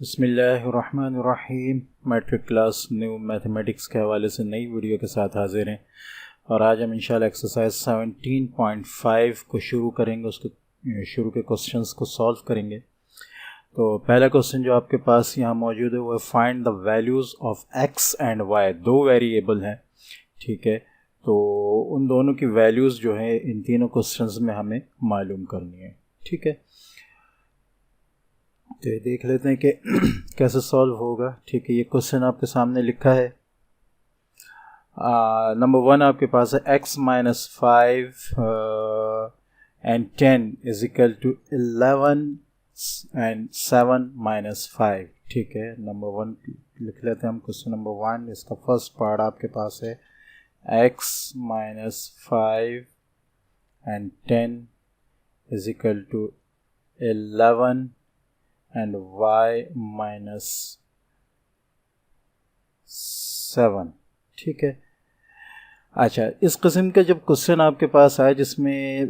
बिस्मिल्लाहिर्रहमानिर्रहीम। Matric class new mathematics के हवाले से नई वीडियो के साथ हाजिर हैं और आज हम इंशाल्लाह एक्सरसाइज 17.5 को शुरू करेंगे। उसके शुरू के क्वेश्चंस को सॉल्व करेंगे। तो पहला क्वेश्चन जो आपके पास यहाँ मौजूद है वो है find the values of x and y. दो वेरिएबल हैं, ठीक है। तो उन दोनों की वैल्यूज़ जो है इन तीनों क्वेश्चंस में हमें मालूम करनी है, ठीक है। तो ये देख लेते हैं कि कैसे सॉल्व होगा, ठीक है। ये क्वेश्चन आपके सामने लिखा है। नंबर 1 आपके पास है x minus 5 and 10 is equal to 11 and 7 minus 5, ठीक है। नंबर 1 लिख लेते हैं हम। क्वेश्चन नंबर 1, इसका फर्स्ट पार्ट आपके पास है x minus 5 and 10 is equal to 11 and y minus 7, ठीक है। अच्छा, इस किस्म का जब क्वेश्चन आपके पास आए जिसमें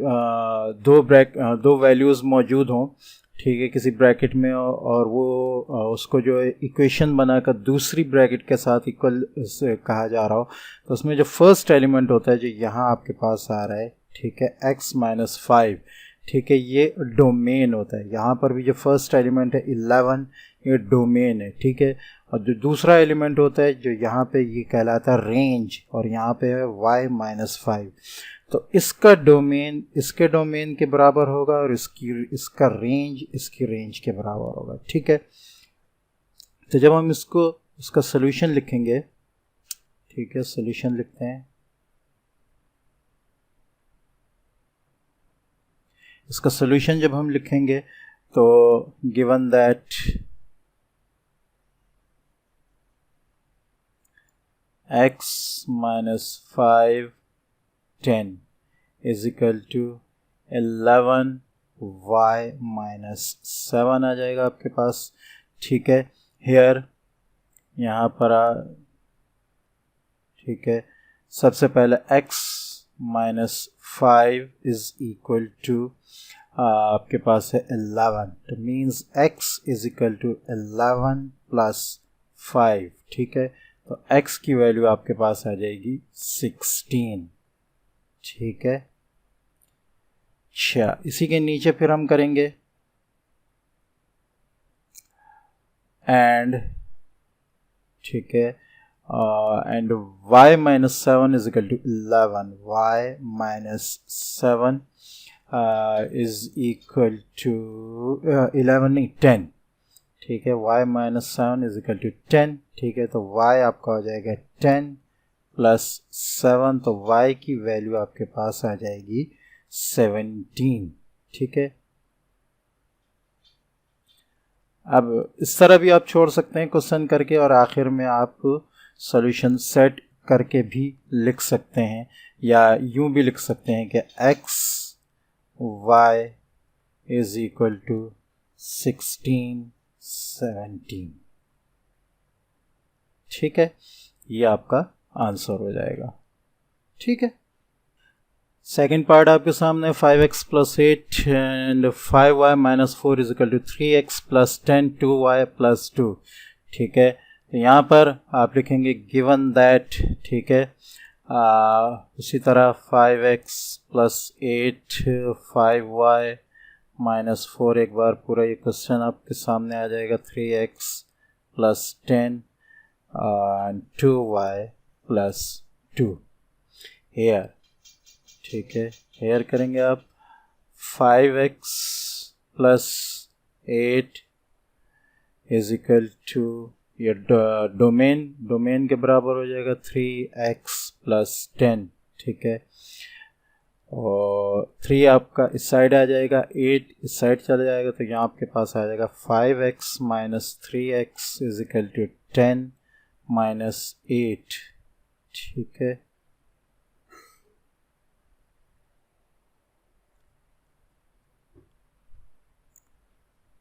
दो वैल्यूज़ मौजूद हों, ठीक है, किसी ब्रैकेट में, और वो उसको जो है इक्वेशन बनाकर दूसरी ब्रैकेट के साथ इक्वल कहा जा रहा हो, तो उसमें जो फर्स्ट एलिमेंट होता है जो यहाँ आपके पास आ रहा है, ठीक है, x माइनस 5, ठीक है, ये डोमेन होता है। यहाँ पर भी जो फर्स्ट एलिमेंट है 11, ये डोमेन है, ठीक है। और जो दूसरा एलिमेंट होता है जो यहाँ पे ये कहलाता है रेंज, और यहाँ पे है y माइनस 5। तो इसका डोमेन इसके डोमेन के बराबर होगा और इसका रेंज इसकी रेंज के बराबर होगा, ठीक है। तो जब हम इसका सोल्यूशन लिखेंगे, ठीक है, सोल्यूशन लिखते हैं। इसका सोल्यूशन जब हम लिखेंगे तो given that x minus 5 10 is equal to 11 y minus 7 आ जाएगा आपके पास, ठीक है। हेयर यहाँ पर ठीक है, सबसे पहले x minus 5 is equal to आपके पास है 11, तो means x is equal to 11 plus 5, ठीक है। तो x की वैल्यू आपके पास आ जाएगी 16, ठीक है। अच्छा, इसी के नीचे फिर हम करेंगे एंड, ठीक है, and y minus 7 is equal to 11, y minus 7 is equal to 11 नहीं 10, ठीक है। y minus 7 is equal to 10, ठीक है। तो y आपका हो जाएगा 10 प्लस 7, तो y की वैल्यू आपके पास आ जाएगी 17, ठीक है। अब इस तरह भी आप छोड़ सकते हैं क्वेश्चन करके, और आखिर में आप सॉल्यूशन सेट करके भी लिख सकते हैं, या यूं भी लिख सकते हैं कि x y is equal to 16 17, ठीक है। ये आपका आंसर हो जाएगा, ठीक है। सेकेंड पार्ट आपके सामने 5x plus 8 and 5y minus 4 is equal to 3x plus 10 2y plus 2, ठीक है। तो यहाँ पर आप लिखेंगे गिवन दैट, ठीक है, उसी तरह 5x प्लस 8 5y माइनस 4, एक बार पूरा ये क्वेश्चन आपके सामने आ जाएगा। 3x plus 10 and 2y plus 2 hair, ठीक है। हेयर करेंगे आप 5x plus 8 is equal to, ये डोमेन के बराबर हो जाएगा 3x प्लस 10, ठीक है। और 3 आपका इस साइड आ जाएगा, 8 इस साइड चला जाएगा, तो यहाँ आपके पास आ जाएगा 5x minus 3x is equal to 10 minus 8, ठीक है।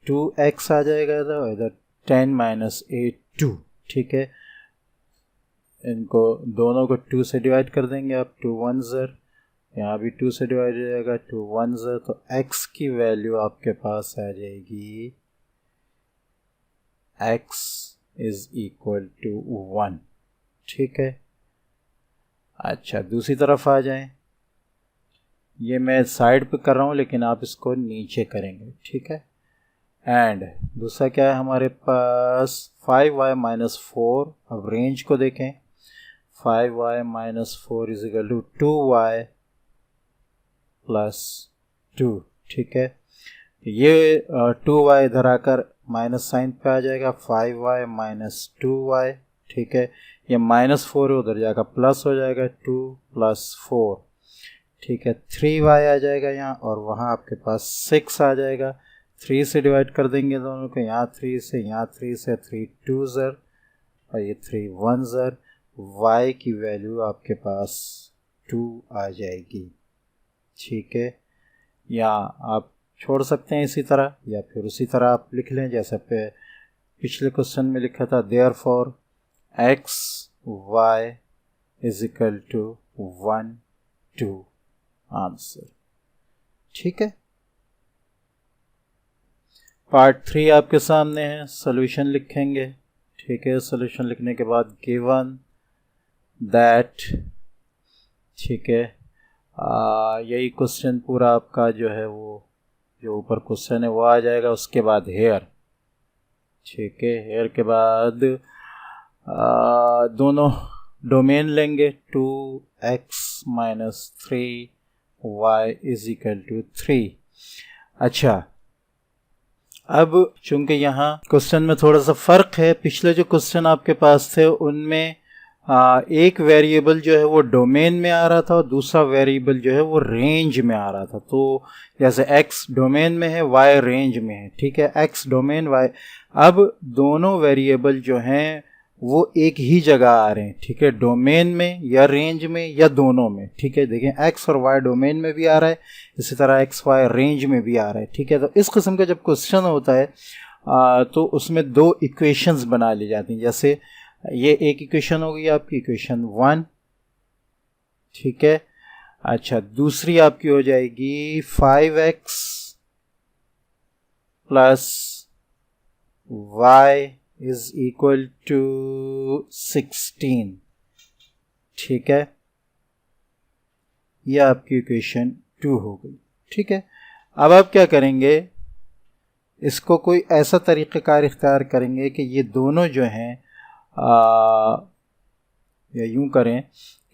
टू एक्स आ जाएगा इधर 10 माइनस 8 2, ठीक है। इनको दोनों को 2 से डिवाइड कर देंगे आप, 2 1 ज़र, यहाँ भी 2 से डिवाइड हो जाएगा, 2 1 ज़र, तो x की वैल्यू आपके पास आ जाएगी x इज इक्वल टू 1। ठीक है, अच्छा दूसरी तरफ आ जाएं। ये मैं साइड पे कर रहा हूँ लेकिन आप इसको नीचे करेंगे। ठीक है, एंड दूसरा क्या है हमारे पास 5y माइनस 4। अब रेंज को देखें, 5y minus 4 is equal to 2y plus 2। ठीक है, ये 2y इधर आकर माइनस साइन पे आ जाएगा, 5y माइनस 2y। ठीक है, ये माइनस 4 उधर जाकर प्लस हो जाएगा, 2 प्लस 4। ठीक है, 3y आ जाएगा यहाँ, और वहाँ आपके पास 6 आ जाएगा। 3 से डिवाइड कर देंगे दोनों को, यहाँ 3 से, यहाँ 3 से, 3 2 ज़र और ये 3 1 ज़र। y की वैल्यू आपके पास 2 आ जाएगी। ठीक है, या आप छोड़ सकते हैं इसी तरह, या फिर उसी तरह आप लिख लें जैसे पे पिछले क्वेश्चन में लिखा था, therefore x y is equal to 1 2 answer. ठीक है, पार्ट 3 आपके सामने है, सॉल्यूशन लिखेंगे। ठीक है, सॉल्यूशन लिखने के बाद गिवन दैट, ठीक है, यही क्वेश्चन पूरा आपका जो है वो जो ऊपर क्वेश्चन है वो आ जाएगा। उसके बाद हेयर, ठीक है, हेयर के बाद दोनों डोमेन लेंगे, 2x minus 3y is equal to 3। अच्छा, अब चूंकि यहाँ क्वेश्चन में थोड़ा सा फ़र्क है, पिछले जो क्वेश्चन आपके पास थे उनमें एक वेरिएबल जो है वो डोमेन में आ रहा था और दूसरा वेरिएबल जो है वो रेंज में आ रहा था। तो जैसे x डोमेन में है, y रेंज में है। ठीक है, x डोमेन, y। अब दोनों वेरिएबल जो हैं वो एक ही जगह आ रहे हैं। ठीक है, डोमेन में या रेंज में या दोनों में। ठीक है, देखें x और y डोमेन में भी आ रहा है, इसी तरह x y रेंज में भी आ रहा है। ठीक है, तो इस किस्म का जब क्वेश्चन होता है तो उसमें दो इक्वेशंस बना ली जाती हैं। जैसे ये एक इक्वेशन होगी आपकी, इक्वेशन 1। ठीक है, अच्छा दूसरी आपकी हो जाएगी 5x plus y is equal to 16। ठीक है, यह आपकी इक्वेशन 2 हो गई। ठीक है, अब आप क्या करेंगे, इसको कोई ऐसा तरीक़ेकार इख्तियार करेंगे कि ये दोनों जो हैं या यूं करें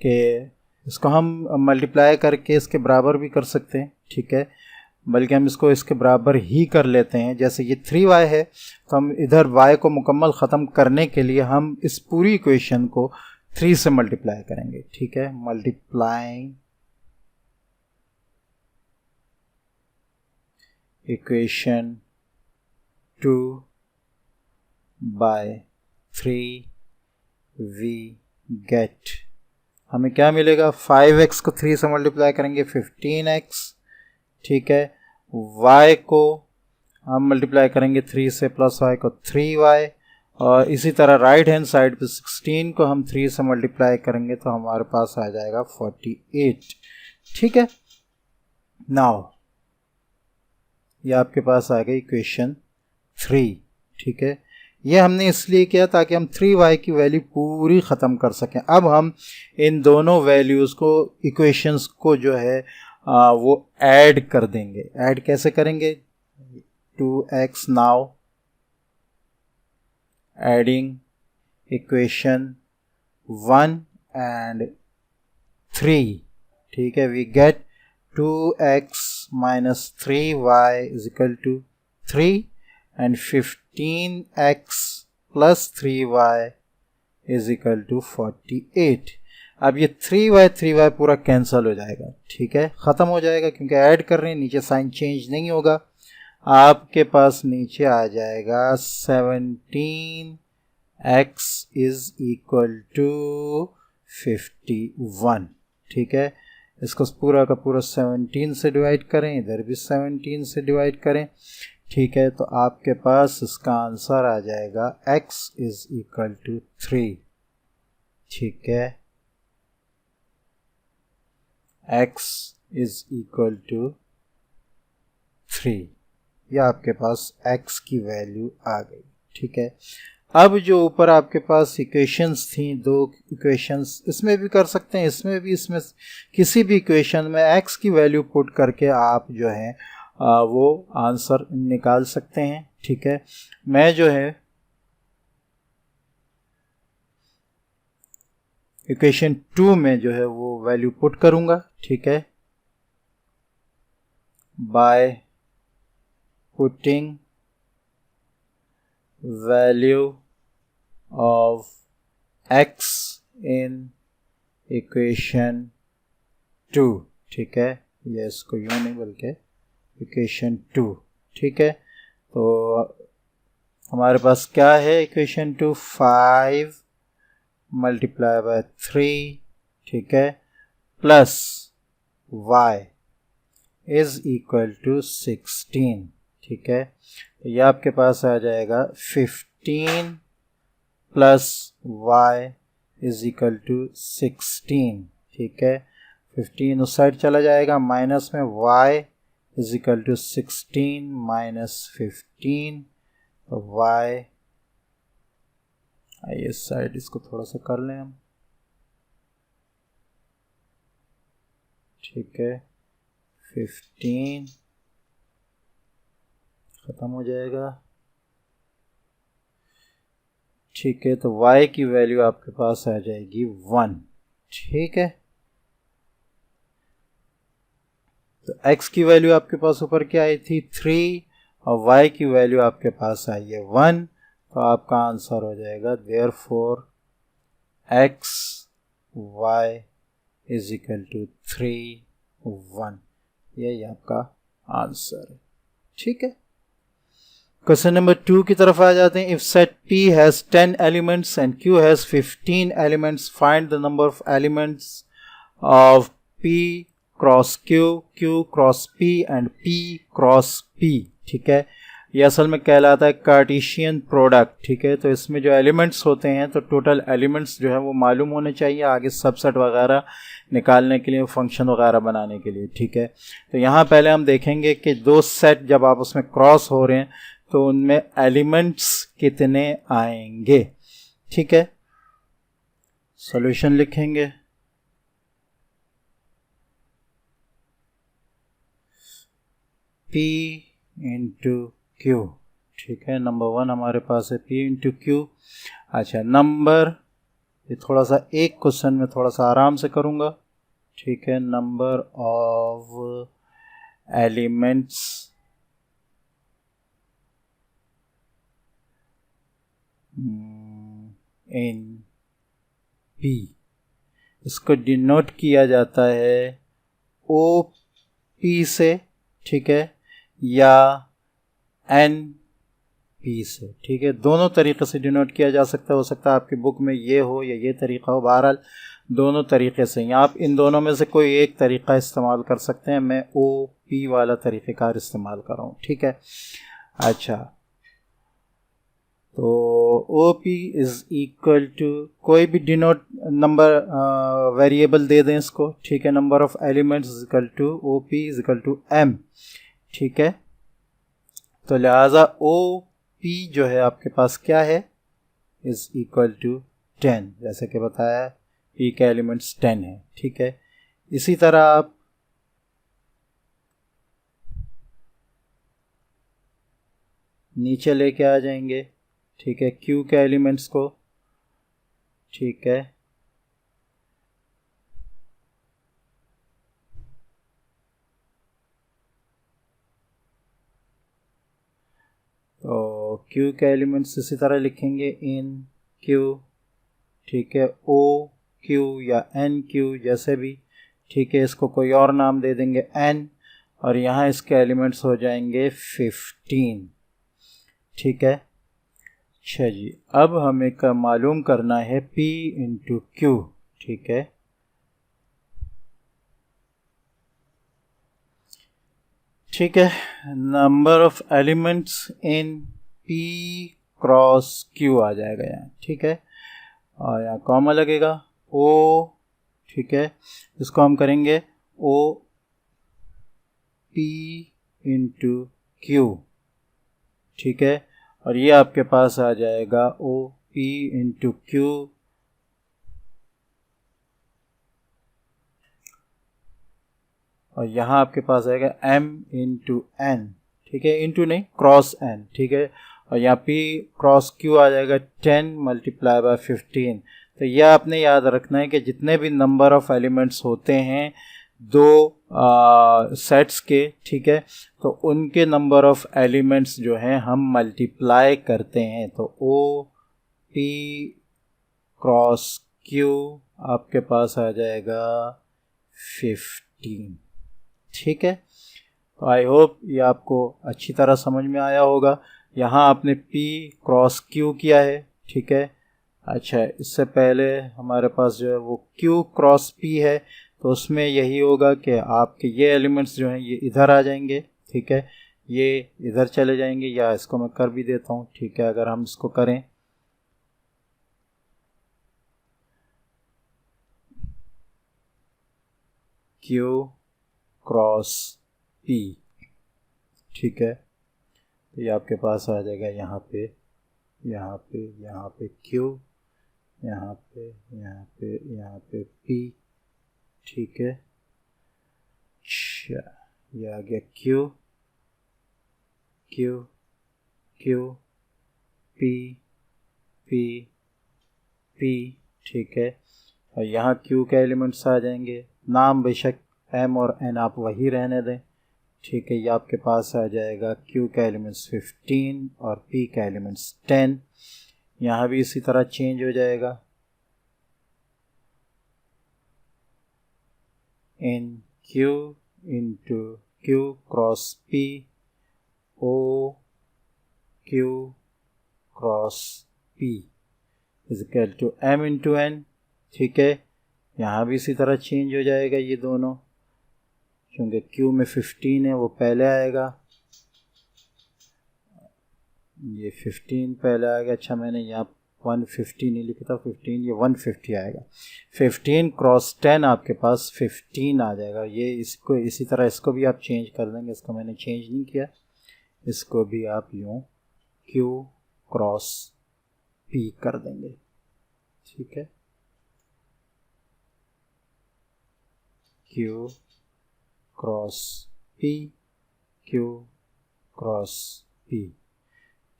कि इसको हम मल्टीप्लाई करके इसके बराबर भी कर सकते हैं। ठीक है, बल्कि हम इसको इसके बराबर ही कर लेते हैं। जैसे ये 3y है तो हम इधर y को मुकम्मल ख़त्म करने के लिए हम इस पूरी इक्वेशन को 3 से मल्टीप्लाई करेंगे। ठीक है, multiplying equation 2 by 3 we get, हमें क्या मिलेगा, 5x को 3 से मल्टीप्लाई करेंगे 15x। ठीक है, y को हम मल्टीप्लाई करेंगे 3 से, प्लस y को 3y, और इसी तरह राइट हैंड साइड पे 16 को हम 3 से मल्टीप्लाई करेंगे तो हमारे पास आ जाएगा 48। ठीक है, नाउ ये आपके पास आ गई इक्वेशन 3। ठीक है, ये हमने इसलिए किया ताकि हम 3y की वैल्यू पूरी ख़त्म कर सकें। अब हम इन दोनों वैल्यूज़ को, इक्वेशंस को जो है वो ऐड कर देंगे। ऐड कैसे करेंगे, 2x now adding equation 1 and 3। ठीक है, we get 2x minus 3y is equal to 3 and 15x plus 3y is equal to 48। अब ये 3y पूरा कैंसिल हो जाएगा। ठीक है, ख़त्म हो जाएगा क्योंकि ऐड कर रहे हैं, नीचे साइन चेंज नहीं होगा। आपके पास नीचे आ जाएगा 17x इज इक्वल टू 51। ठीक है, इसको पूरा का पूरा 17 से डिवाइड करें, इधर भी 17 से डिवाइड करें। ठीक है, तो आपके पास इसका आंसर आ जाएगा x इज इक्वल टू 3। ठीक है, x इज इक्वल टू 3, यह आपके पास x की वैल्यू आ गई। ठीक है। अब जो ऊपर आपके पास इक्वेशंस थी, दो इक्वेशंस, इसमें भी कर सकते हैं, इसमें भी, इसमें किसी भी इक्वेशन में x की वैल्यू पुट करके आप जो है वो आंसर निकाल सकते हैं, ठीक है। मैं जो है इक्वेशन 2 में जो है वो वैल्यू पुट करूंगा, ठीक है, by putting value of x in equation 2, ठीक है। ये इसको यूं नहीं बल्कि इक्वेशन 2, ठीक है। तो हमारे पास क्या है इक्वेशन 2, 5 मल्टीप्लाई बाय 3, ठीक है, plus y is equal to 16, ठीक है। तो ये आपके पास आ जाएगा 15 plus y is equal to 16, ठीक है। 15 उस साइड चला जाएगा, माइनस में y is equal to 16 minus 15, तो y, आइए इस साइड इसको थोड़ा सा कर लें हम, ठीक है। 15 ख़त्म हो जाएगा, ठीक है। तो y की वैल्यू आपके पास आ जाएगी 1, ठीक है। तो x की वैल्यू आपके पास ऊपर क्या आई थी 3, और y की वैल्यू आपके पास आई है 1, तो आपका आंसर हो जाएगा therefore x y is equal to 3 1, यही आपका आंसर है, ठीक है। क्वेश्चन नंबर 2 की तरफ आ जाते हैं। If set P has 10 elements and Q has 15 elements, find the number of elements of P cross Q, Q cross P and P cross P, ठीक है। ये असल में कहलाता है कार्टेशियन प्रोडक्ट, ठीक है। तो इसमें जो एलिमेंट्स होते हैं, तो टोटल एलिमेंट्स जो है वो मालूम होने चाहिए आगे सबसेट वगैरह निकालने के लिए, फंक्शन वगैरह बनाने के लिए, ठीक है। तो यहाँ पहले हम देखेंगे कि दो सेट जब आप उसमें क्रॉस हो रहे हैं तो उनमें एलिमेंट्स कितने आएंगे, ठीक है। सॉल्यूशन लिखेंगे, P इंटू Q, ठीक है। नंबर 1 हमारे पास है P इंटू Q। अच्छा, नंबर, ये थोड़ा सा एक क्वेश्चन में थोड़ा सा आराम से करूँगा, ठीक है। Number of elements in P, इसको डिनोट किया जाता है OP से, ठीक है, या NP से, ठीक है। दोनों तरीके से डिनोट किया जा सकता है, हो सकता है आपकी बुक में ये हो या ये तरीका हो, बहरहाल दोनों तरीके से, या आप इन दोनों में से कोई एक तरीका इस्तेमाल कर सकते हैं। मैं OP वाला तरीक़ेकार इस्तेमाल कर रहा हूँ, ठीक है। अच्छा, तो OP इज इक्वल टू, कोई भी डिनोट नंबर वेरिएबल दे दें इसको, ठीक है। Number of elements is equal to OP is equal to M, ठीक है। तो लिहाजा OP जो है आपके पास क्या है, इज इक्वल टू 10, जैसे कि बताया P के एलिमेंट्स 10 है, ठीक है। इसी तरह आप नीचे लेके आ जाएंगे, ठीक है, Q के एलिमेंट्स को, ठीक है। तो Q के एलिमेंट्स इसी तरह लिखेंगे इन Q, ठीक है, OQ या NQ जैसे भी, ठीक है। इसको कोई और नाम दे देंगे N, और यहाँ इसके एलिमेंट्स हो जाएंगे 15, ठीक है। अच्छा जी, अब हमें का मालूम करना है P इंटू Q, ठीक है। ठीक है, number of elements in P cross Q आ जाएगा यहाँ, ठीक है। और यहाँ कॉमा लगेगा O, ठीक है। इसको हम करेंगे OP इंटू Q, ठीक है। और ये आपके पास आ जाएगा ओ पी इंटू क्यू और यहाँ आपके पास आएगा m इंटू एन, ठीक है, इंटू नहीं क्रॉस n, ठीक है, और यहाँ p क्रॉस q आ जाएगा 10 मल्टीप्लाई बाय 15। तो यह आपने याद रखना है कि जितने भी नंबर ऑफ एलिमेंट्स होते हैं दो सेट्स के, ठीक है, तो उनके नंबर ऑफ एलिमेंट्स जो हैं हम मल्टीप्लाई करते हैं। तो ओ पी क्रॉस क्यू आपके पास आ जाएगा 15, ठीक है। तो आई होप ये आपको अच्छी तरह समझ में आया होगा। यहाँ आपने P क्रॉस Q किया है, ठीक है। अच्छा, इससे पहले हमारे पास जो है वो Q क्रॉस P है, तो उसमें यही होगा कि आपके ये एलिमेंट्स जो हैं ये इधर आ जाएंगे, ठीक है, ये इधर चले जाएंगे, या इसको मैं कर भी देता हूँ, ठीक है। अगर हम इसको करें Q क्रॉस P, ठीक है, तो ये आपके पास आ जाएगा यहाँ पे यहाँ पे यहाँ पे Q, यहाँ पे यहाँ पे यहाँ पे P, ठीक है। अच्छा, ये आ गया Q Q Q P P P, ठीक है, और यहाँ Q के एलिमेंट्स आ जाएंगे। नाम बेशक M और N आप वही रहने दें, ठीक है। ये आपके पास आ जाएगा Q का एलिमेंट्स 15 और P का एलिमेंट्स 10। यहाँ भी इसी तरह चेंज हो जाएगा, in Q into Q cross P O Q cross P is equal to M into N, ठीक है। यहाँ भी इसी तरह चेंज हो जाएगा ये दोनों, क्योंकि Q में 15 है वो पहले आएगा, ये 15 पहले आएगा। अच्छा, मैंने यहाँ 150 नहीं लिखा था, 15 ये 150 आएगा। 15 क्रॉस 10 आपके पास 15 आ जाएगा। ये इसको इसी तरह इसको भी आप चेंज कर देंगे, इसको मैंने चेंज नहीं किया, इसको भी आप यूँ Q क्रॉस P कर देंगे, ठीक है। Q cross P Q cross P,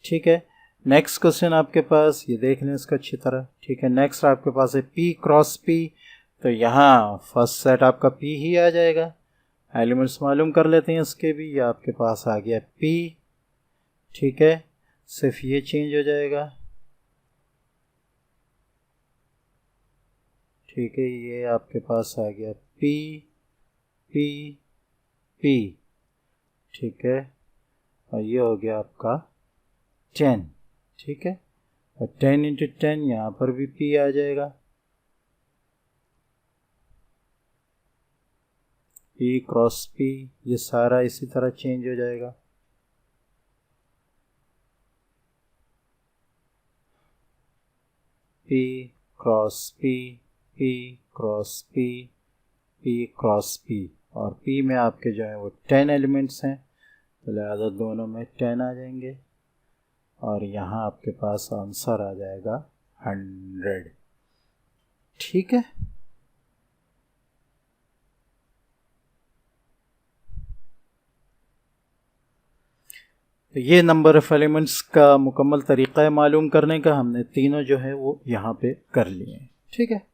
ठीक है। नेक्स्ट क्वेश्चन आपके पास, ये देख लें इसको अच्छी तरह, ठीक है। नेक्स्ट आपके पास है P क्रॉस P, तो यहाँ फर्स्ट सेट आपका P ही आ जाएगा। एलिमेंट्स मालूम कर लेते हैं इसके भी, ये आपके पास आ गया P, ठीक है, सिर्फ ये चेंज हो जाएगा, ठीक है। ये आपके पास आ गया P P P, ठीक है, और ये हो गया आपका 10, ठीक है, और 10 इंटू 10 यहाँ पर भी P आ जाएगा, P क्रॉस P, ये सारा इसी तरह चेंज हो जाएगा, P cross P P cross P P cross P, और P में आपके जो है वो 10 एलिमेंट्स हैं, तो लिहाजा दोनों में 10 आ जाएंगे, और यहाँ आपके पास आंसर आ जाएगा 100, ठीक है। तो ये नंबर ऑफ एलिमेंट्स का मुकम्मल तरीक़ा है मालूम करने का, हमने तीनों जो है वो यहाँ पे कर लिए हैं, ठीक है।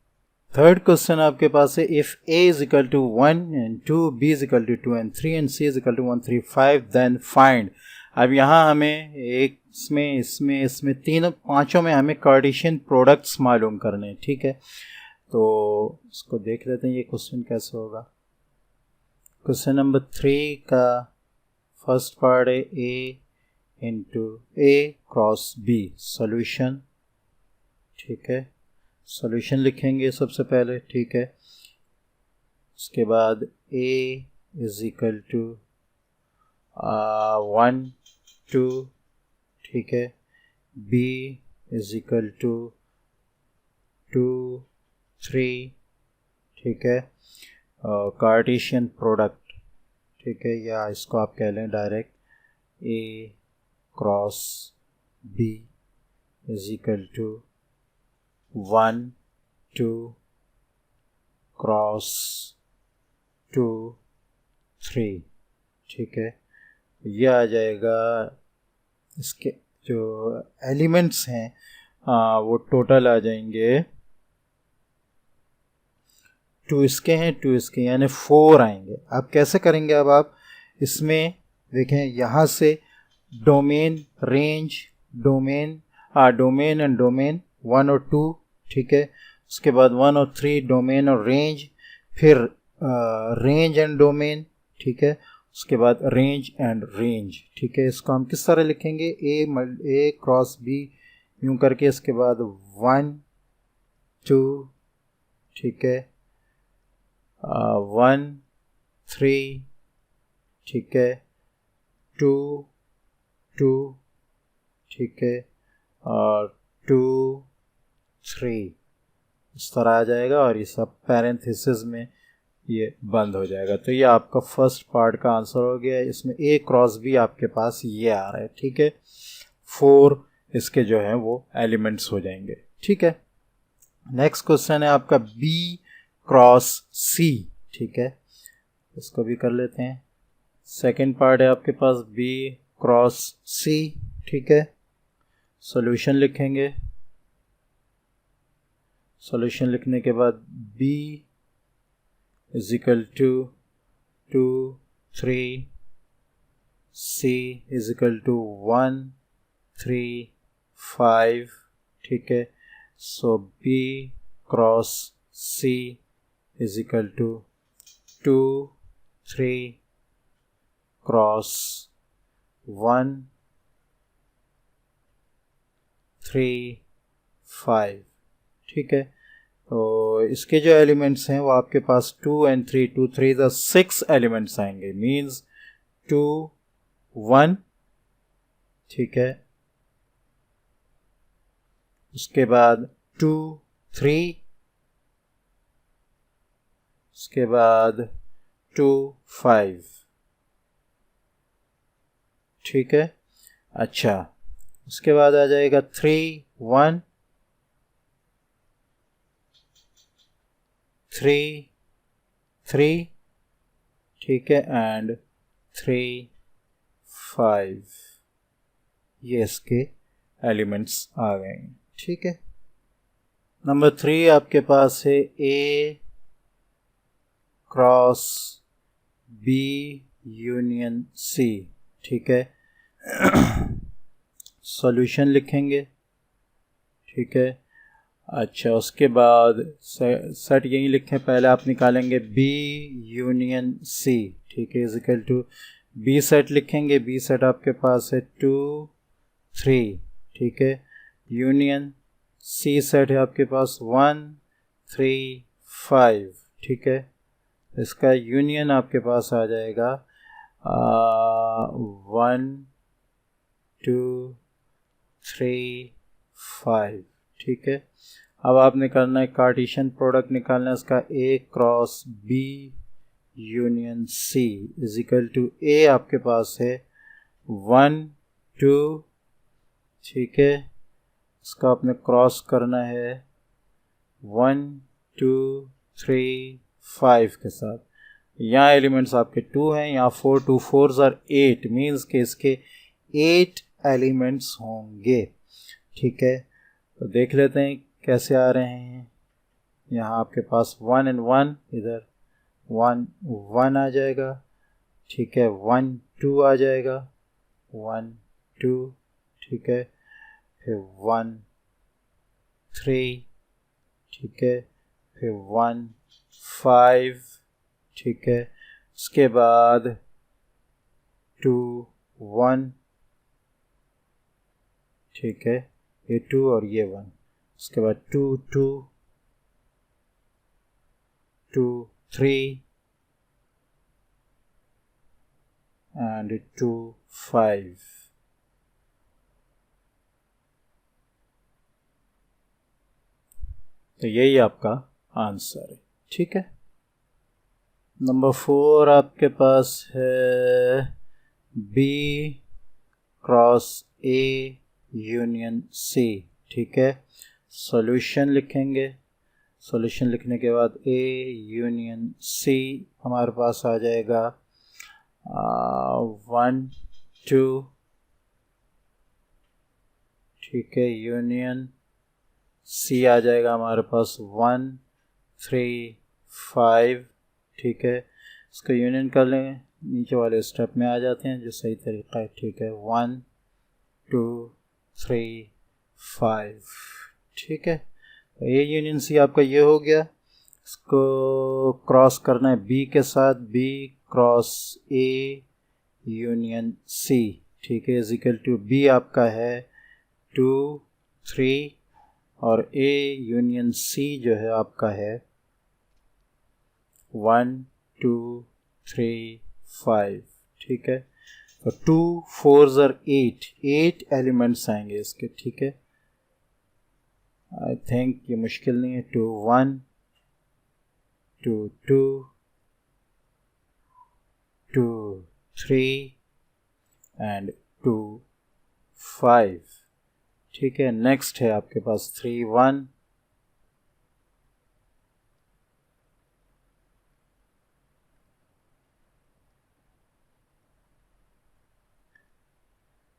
थर्ड क्वेश्चन आपके पास है, if a is equal to 1 and 2, b is equal to 2 and 3 and c is equal to 1 3 5, then find. अब यहाँ हमें एक इसमें तीनों पांचों में हमें कार्टेशियन प्रोडक्ट्स मालूम करने हैं, ठीक है। तो इसको देख लेते हैं ये क्वेश्चन कैसे होगा। क्वेश्चन नंबर 3 का फर्स्ट पार्ट है a into a cross b solution, ठीक है। सॉल्यूशन लिखेंगे सबसे पहले, ठीक है। उसके बाद a इज इक्वल टू 1 2, ठीक है, b इज इक्वल टू 2 3, ठीक है, कार्टेशियन प्रोडक्ट, ठीक है, या इसको आप कह लें direct a cross b is equal to 1 2 cross 2 3, ठीक है। ये आ जाएगा, इसके जो एलिमेंट्स हैं वो टोटल आ जाएंगे, 2 इसके हैं 2 इसके, यानी 4 आएंगे। अब कैसे करेंगे, अब आप इसमें देखें, यहाँ से domain range domain domain and domain 1 और 2, ठीक है। उसके बाद 1 और 3 डोमेन और रेंज, फिर रेंज एंड डोमेन, ठीक है। उसके बाद रेंज एंड रेंज, ठीक है। इसको हम किस तरह लिखेंगे, ए क्रॉस बी यूं करके, इसके बाद 1 2, ठीक है, 1 3, ठीक है, 2 2, ठीक है, और 2 3, इस तरह आ जाएगा, और ये सब पैरेंथेसिस में ये बंद हो जाएगा। तो ये आपका फर्स्ट पार्ट का आंसर हो गया। इसमें ए क्रॉस बी आपके पास ये आ रहा है, ठीक है। 4 इसके जो है वो एलिमेंट्स हो जाएंगे, ठीक है। नेक्स्ट क्वेश्चन है आपका बी क्रॉस सी, ठीक है। इसको भी कर लेते हैं। सेकंड पार्ट है आपके पास बी क्रॉस सी, ठीक है। सॉल्यूशन लिखेंगे। सॉल्यूशन लिखने के बाद b is equal to 2 3, c is equal to 1 3 5, ठीक है। So b cross c is equal to 2 3 cross 1 3 5, ठीक है। तो इसके जो एलिमेंट्स हैं वो आपके पास 2 and 3, 2 3 the 6 एलिमेंट्स आएंगे, मीन्स 2 1, ठीक है। उसके बाद 2 3, उसके बाद 2 5, ठीक है। अच्छा, उसके बाद आ जाएगा 3 1 3 3, ठीक है, एंड 3 5, ये इसके एलिमेंट्स आ गए, ठीक है। नंबर 3 आपके पास है ए क्रॉस बी यूनियन सी, ठीक है। सॉल्यूशन लिखेंगे, ठीक है। अच्छा, उसके बाद सेट यही लिखें, पहले आप निकालेंगे बी यूनियन सी, ठीक है, is equal to B set लिखेंगे। बी सेट आपके पास है 2 3, ठीक है, यूनियन सी सेट है आपके पास 1 3 5, ठीक है। इसका यूनियन आपके पास आ जाएगा 1 2 3 5, ठीक है। अब आपने करना है कार्टेशियन प्रोडक्ट निकालना है इसका, A cross B union C is equal to A आपके पास है 1 2, ठीक है। इसका आपने क्रॉस करना है 1 2 3 5 के साथ। यहाँ एलिमेंट्स आपके 2 हैं, यहाँ 4, 2 4s are 8, मीन्स के इसके 8 एलिमेंट्स होंगे, ठीक है। तो देख लेते हैं कैसे आ रहे हैं। यहाँ आपके पास 1 and 1, इधर 1 1 आ जाएगा, ठीक है, 1 2 आ जाएगा, 1 2, ठीक है, फिर 1 3, ठीक है, फिर 1 5, ठीक है। उसके बाद 2 1, ठीक है, ये 2 और ये 1। उसके बाद 2 2 2 3 and 2 5, तो यही आपका आंसर है, ठीक है। नंबर 4 आपके पास है B cross A union C. ठीक है, सॉल्यूशन लिखेंगे। सॉल्यूशन लिखने के बाद ए यूनियन सी हमारे पास आ जाएगा 1 2, ठीक है, यूनियन सी आ जाएगा हमारे पास 1 3 5। ठीक है, इसको यूनियन कर लेंगे, नीचे वाले स्टेप में आ जाते हैं जो सही तरीका है। ठीक है, 1 2 3 5। ठीक है, तो ए यूनियन सी आपका ये हो गया। इसको क्रॉस करना है बी के साथ, B cross A union C. ठीक है, इजिकल टू बी आपका है 2 3 और ए यूनियन सी जो है आपका है 1 2 3 5। ठीक है, तो 2 4 are 8 एलिमेंट्स आएंगे इसके। ठीक है, आई थिंक ये मुश्किल नहीं है। 2 1 2 2 2 3 एंड 2 5। ठीक है, नेक्स्ट है आपके पास 3 1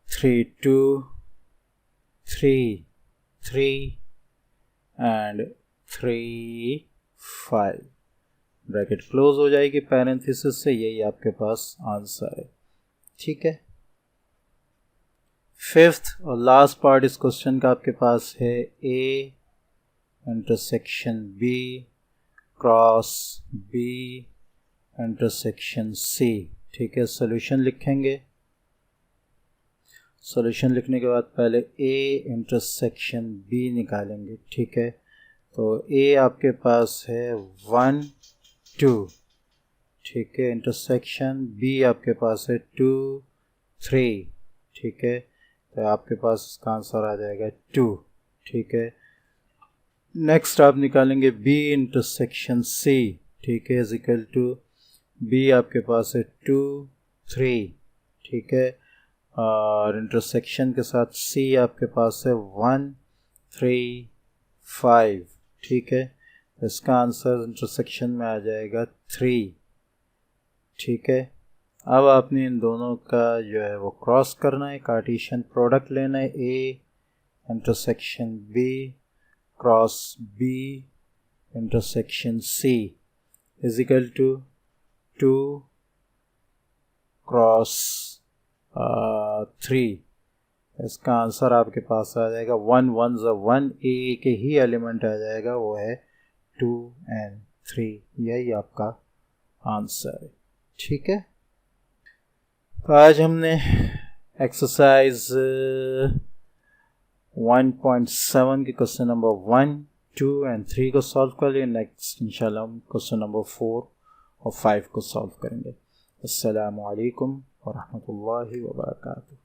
3 2 3 3 एंड 3 5। ब्रैकेट क्लोज हो जाएगी पैरेंथेसिस से, यही आपके पास आंसर है। ठीक है, फिफ्थ और लास्ट पार्ट इस क्वेश्चन का आपके पास है A intersection B cross B intersection C. ठीक है, सॉल्यूशन लिखेंगे। सॉल्यूशन लिखने के बाद पहले ए इंटरसेक्शन बी निकालेंगे। ठीक है, तो ए आपके पास है 1 2। ठीक है, इंटरसेक्शन बी आपके पास है 2 3। ठीक है, तो आपके पास इसका आंसर आ जाएगा 2। ठीक है, नेक्स्ट आप निकालेंगे बी इंटरसेक्शन सी। ठीक है, इजिकल टू बी आपके पास है 2 3। ठीक है, और इंटरसेक्शन के साथ सी आपके पास है 1 3 5। ठीक है, इसका आंसर इंटरसेक्शन में आ जाएगा 3। ठीक है, अब आपने इन दोनों का जो है वो क्रॉस करना है, कार्टेशियन प्रोडक्ट लेना है। A intersection B cross B intersection C is equal to 2 cross 3। इसका आंसर आपके पास आ जाएगा 1 1 1। ए के ही एलिमेंट आ जाएगा, वो है 2 and 3। यही आपका आंसर है। ठीक है, तो आज हमने एक्सरसाइज 1.7 के क्वेश्चन नंबर 1 2 and 3 को सॉल्व कर लिया। नेक्स्ट इंशाल्लाह हम क्वेश्चन नंबर 4 और 5 को सॉल्व करेंगे। अस्सलामु अलैकुम व रहमतुल्लाहि व बरकातुहू।